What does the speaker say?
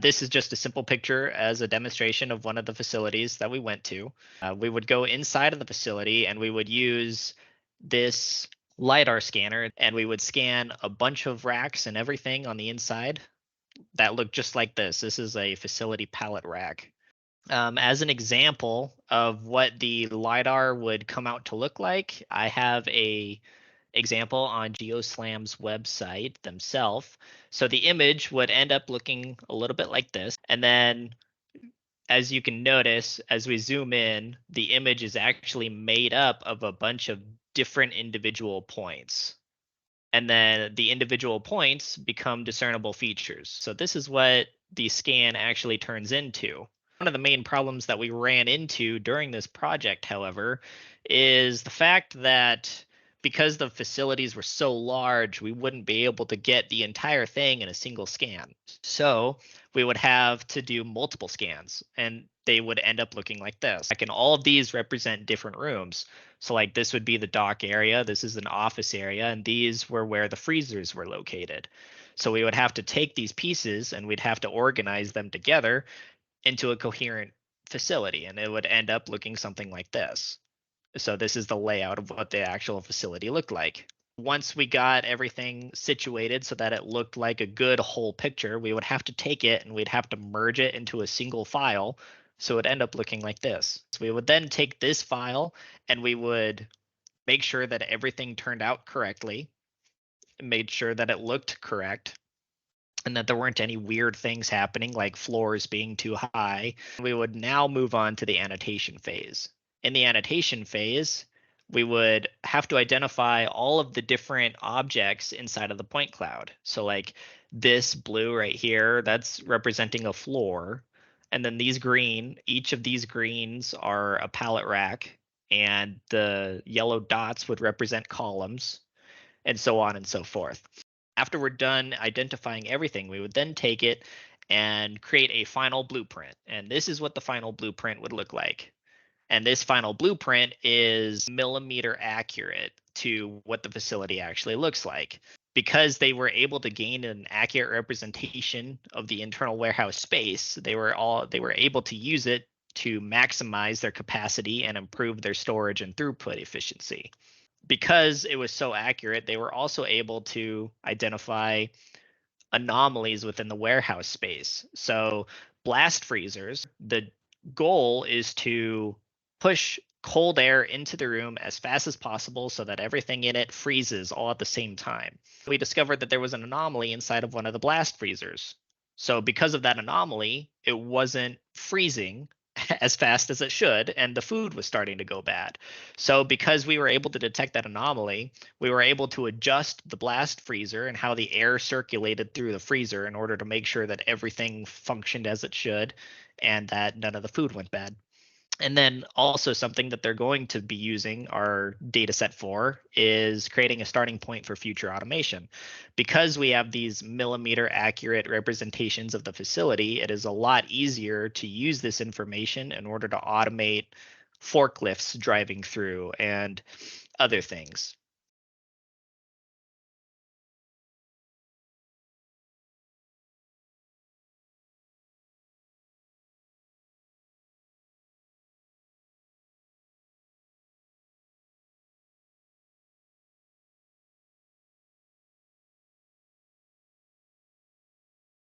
This is just a simple picture as a demonstration of one of the facilities that we went to. We would go inside of the facility and we would use this LiDAR scanner and we would scan a bunch of racks and everything on the inside that looked just like this. This is a facility pallet rack. As an example of what the LiDAR would come out to look like, I have a example on GeoSlam's website themselves. So the image would end up looking a little bit like this. And then as you can notice, as we zoom in, the image is actually made up of a bunch of different individual points. And then the individual points become discernible features. So this is what the scan actually turns into. One of the main problems that we ran into during this project, however, is the fact that because the facilities were so large, we wouldn't be able to get the entire thing in a single scan. So we would have to do multiple scans and they would end up looking like this. Like, and all of these represent different rooms. So like this would be the dock area, this is an office area, and these were where the freezers were located. So we would have to take these pieces and we'd have to organize them together into a coherent facility, and it would end up looking something like this. So this is the layout of what the actual facility looked like. Once we got everything situated so that it looked like a good whole picture, we would have to take it and we'd have to merge it into a single file. So it would end up looking like this. So we would then take this file and we would make sure that everything turned out correctly, made sure that it looked correct, and that there weren't any weird things happening like floors being too high. We would now move on to the annotation phase. In the annotation phase, we would have to identify all of the different objects inside of the point cloud. So like this blue right here, that's representing a floor. And then these green, each of these greens are a pallet rack, and the yellow dots would represent columns, and so on and so forth. After we're done identifying everything, we would then take it and create a final blueprint. And this is what the final blueprint would look like. And this final blueprint is millimeter accurate to what the facility actually looks like. Because they were able to gain an accurate representation of the internal warehouse space, they were able to use it to maximize their capacity and improve their storage and throughput efficiency. Because it was so accurate, they were also able to identify anomalies within the warehouse space. So blast freezers, the goal is to push cold air into the room as fast as possible so that everything in it freezes all at the same time. We discovered that there was an anomaly inside of one of the blast freezers. So because of that anomaly, it wasn't freezing as fast as it should, and the food was starting to go bad. So because we were able to detect that anomaly, we were able to adjust the blast freezer and how the air circulated through the freezer in order to make sure that everything functioned as it should and that none of the food went bad. And then also something that they're going to be using our data set for is creating a starting point for future automation. Because we have these millimeter accurate representations of the facility, it is a lot easier to use this information in order to automate forklifts driving through and other things.